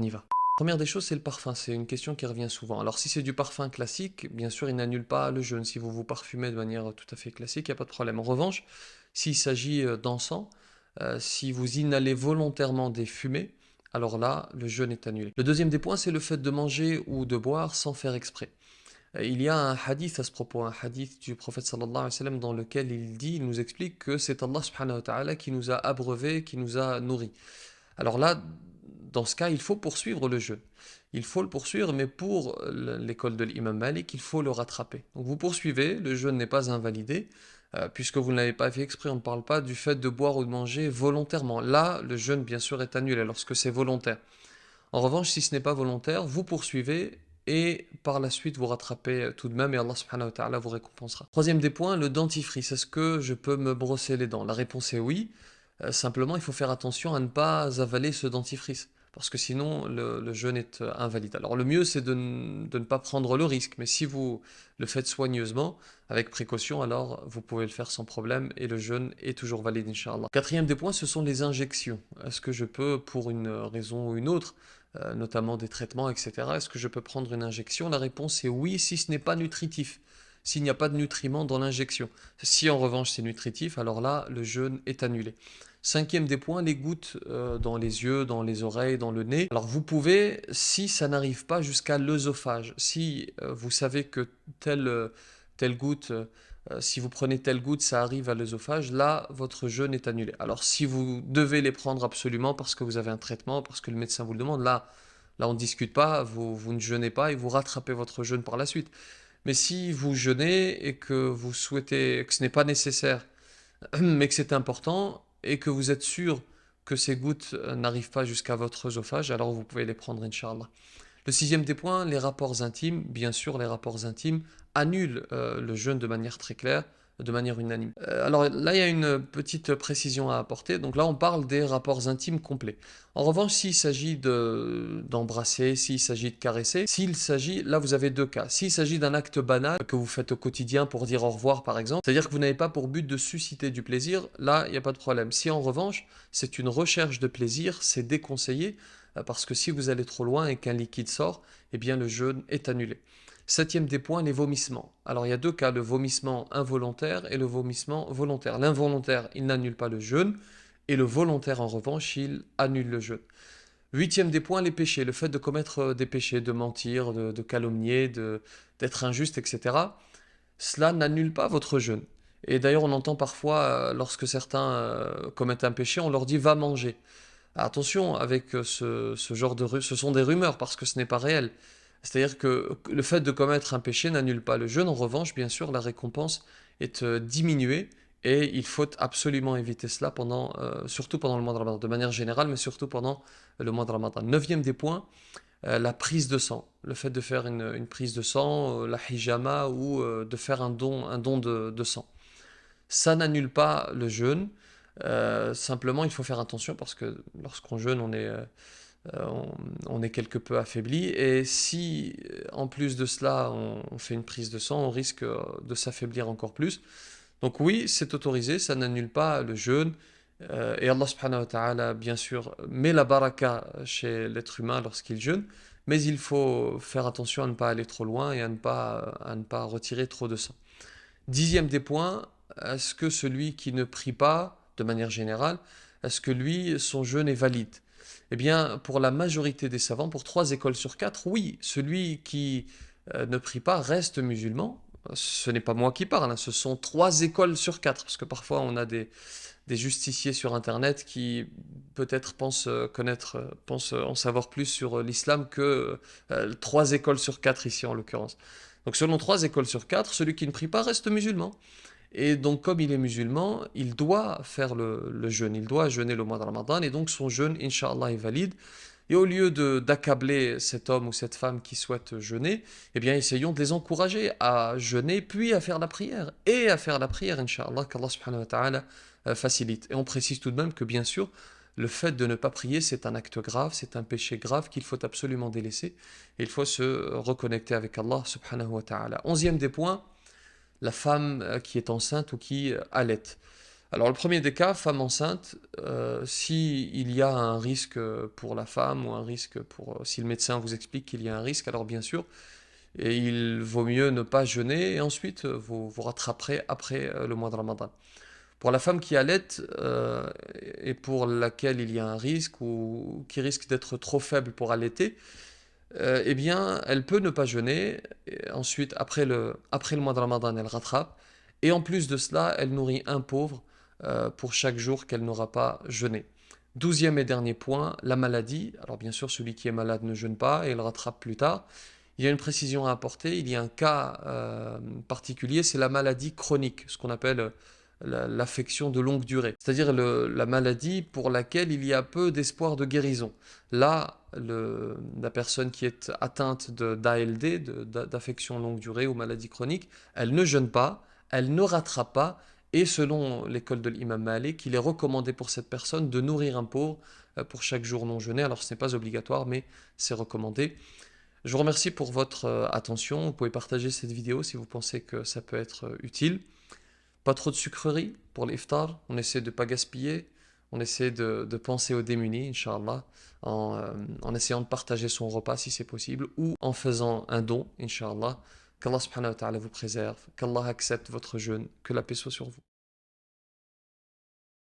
On y va. Première des choses, c'est le parfum. C'est une question qui revient souvent. Alors, si c'est du parfum classique, bien sûr, il n'annule pas le jeûne. Si vous vous parfumez de manière tout à fait classique, il n'y a pas de problème. En revanche, s'il s'agit d'encens, si vous inhalez volontairement des fumées, alors là, le jeûne est annulé. Le deuxième des points, c'est le fait de manger ou de boire sans faire exprès. Il y a un hadith à ce propos, un hadith du prophète sallallahu alayhi wa sallam dans lequel il nous explique que c'est Allah subhanahu wa ta'ala qui nous a abreuvés, qui nous a nourris. Alors là, dans ce cas, il faut poursuivre le jeûne. Il faut le poursuivre, mais pour l'école de l'imam Malik, il faut le rattraper. Donc vous poursuivez, le jeûne n'est pas invalidé, puisque vous ne l'avez pas fait exprès, on ne parle pas du fait de boire ou de manger volontairement. Là, le jeûne, bien sûr, est annulé lorsque c'est volontaire. En revanche, si ce n'est pas volontaire, vous poursuivez et par la suite vous rattrapez tout de même et Allah subhanahu wa ta'ala vous récompensera. Troisième des points, le dentifrice. Est-ce que je peux me brosser les dents? La réponse est oui. Simplement, il faut faire attention à ne pas avaler ce dentifrice. Parce que sinon, le jeûne est invalide. Alors le mieux, c'est de ne pas prendre le risque. Mais si vous le faites soigneusement, avec précaution, alors vous pouvez le faire sans problème et le jeûne est toujours valide, Inch'Allah. Quatrième des points, ce sont les injections. Est-ce que je peux, pour une raison ou une autre, notamment des traitements, etc., est-ce que je peux prendre une injection? La réponse est oui, si ce n'est pas nutritif. S'il n'y a pas de nutriments dans l'injection. Si en revanche c'est nutritif, alors là, le jeûne est annulé. Cinquième des points, les gouttes dans les yeux, dans les oreilles, dans le nez. Alors vous pouvez, si ça n'arrive pas jusqu'à l'œsophage, si vous savez que telle goutte, si vous prenez telle goutte, ça arrive à l'œsophage, là, votre jeûne est annulé. Alors si vous devez les prendre absolument parce que vous avez un traitement, parce que le médecin vous le demande, là on ne discute pas, vous ne jeûnez pas et vous rattrapez votre jeûne par la suite. Mais si vous jeûnez et que vous souhaitez, que ce n'est pas nécessaire, mais que c'est important et que vous êtes sûr que ces gouttes n'arrivent pas jusqu'à votre œsophage, alors vous pouvez les prendre, Inch'Allah. Le sixième des points, les rapports intimes. Bien sûr, les rapports intimes annulent le jeûne de manière très claire, de manière unanime. Alors là, il y a une petite précision à apporter. Donc là, on parle des rapports intimes complets. En revanche, s'il s'agit d'embrasser, s'il s'agit de caresser, s'il s'agit, là vous avez deux cas. S'il s'agit d'un acte banal que vous faites au quotidien pour dire au revoir par exemple, c'est-à-dire que vous n'avez pas pour but de susciter du plaisir, là il n'y a pas de problème. Si en revanche c'est une recherche de plaisir, c'est déconseillé parce que si vous allez trop loin et qu'un liquide sort, eh bien le jeûne est annulé. Septième des points, les vomissements. Alors il y a deux cas, le vomissement involontaire et le vomissement volontaire. L'involontaire, il n'annule pas le jeûne, et le volontaire, en revanche, il annule le jeûne. Huitième des points, les péchés. Le fait de commettre des péchés, de mentir, de calomnier, d'être injuste, etc. Cela n'annule pas votre jeûne. Et d'ailleurs, on entend parfois, lorsque certains commettent un péché, on leur dit va manger. Attention avec ce genre ce sont des rumeurs parce que ce n'est pas réel. C'est-à-dire que le fait de commettre un péché n'annule pas le jeûne. En revanche, bien sûr, la récompense est diminuée et il faut absolument éviter cela surtout pendant le mois de Ramadan, de manière générale, mais surtout pendant le mois de Ramadan. Neuvième des points, la prise de sang. Le fait de faire une prise de sang, la hijama ou de faire un don de sang. Ça n'annule pas le jeûne. Simplement, il faut faire attention parce que lorsqu'on jeûne, on est quelque peu affaibli. Et si, en plus de cela, on fait une prise de sang, on risque de s'affaiblir encore plus. Donc oui, c'est autorisé, ça n'annule pas le jeûne. Et Allah subhanahu wa ta'ala, bien sûr, met la baraka chez l'être humain lorsqu'il jeûne. Mais il faut faire attention à ne pas aller trop loin et à ne pas retirer trop de sang. Dixième des points, est-ce que celui qui ne prie pas, de manière générale, est-ce que lui, son jeûne est valide? Eh bien, pour la majorité des savants, pour 3 écoles sur 4, oui, celui qui ne prie pas reste musulman. Ce n'est pas moi qui parle, hein, ce sont 3 écoles sur 4, parce que parfois on a des justiciers sur Internet qui peut-être pensent en savoir plus sur l'islam que 3 écoles sur 4 ici en l'occurrence. Donc selon 3 écoles sur 4, celui qui ne prie pas reste musulman. Et donc comme il est musulman, il doit faire le jeûne, il doit jeûner le mois de Ramadan, et donc son jeûne, Inch'Allah, est valide. Et au lieu d'accabler cet homme ou cette femme qui souhaite jeûner, eh bien essayons de les encourager à jeûner, puis à faire la prière. Et à faire la prière, Inch'Allah, qu'Allah subhanahu wa ta'ala facilite. Et on précise tout de même que bien sûr, le fait de ne pas prier, c'est un acte grave, c'est un péché grave qu'il faut absolument délaisser. Et il faut se reconnecter avec Allah subhanahu wa ta'ala. 11e des points, la femme qui est enceinte ou qui allaite. Alors le premier des cas, femme enceinte, si il y a un risque pour la femme ou un risque pour... si le médecin vous explique qu'il y a un risque, alors bien sûr, et il vaut mieux ne pas jeûner et ensuite vous rattraperez après le mois de Ramadan. Pour la femme qui allait et pour laquelle il y a un risque ou qui risque d'être trop faible pour allaiter, eh bien, elle peut ne pas jeûner. Et ensuite, après le mois de Ramadan, elle rattrape. Et en plus de cela, elle nourrit un pauvre pour chaque jour qu'elle n'aura pas jeûné. 12e et dernier point, la maladie. Alors bien sûr, celui qui est malade ne jeûne pas et il rattrape plus tard. Il y a une précision à apporter, il y a un cas particulier, c'est la maladie chronique, ce qu'on appelle l'affection de longue durée, c'est-à-dire la maladie pour laquelle il y a peu d'espoir de guérison. Là, la personne qui est atteinte d'ALD, d'affection longue durée ou maladie chronique, elle ne jeûne pas, elle ne rattrape pas, et selon l'école de l'imam Malik, il est recommandé pour cette personne de nourrir un pauvre pour chaque jour non jeûné. Alors ce n'est pas obligatoire, mais c'est recommandé. Je vous remercie pour votre attention. Vous pouvez partager cette vidéo si vous pensez que ça peut être utile. Pas trop de sucreries pour l'iftar. On essaie de ne pas gaspiller. On essaie de penser aux démunis, Inch'Allah, en essayant de partager son repas si c'est possible, ou en faisant un don, Inch'Allah. Qu'Allah subhanahu wa ta'ala vous préserve, qu'Allah accepte votre jeûne, que la paix soit sur vous.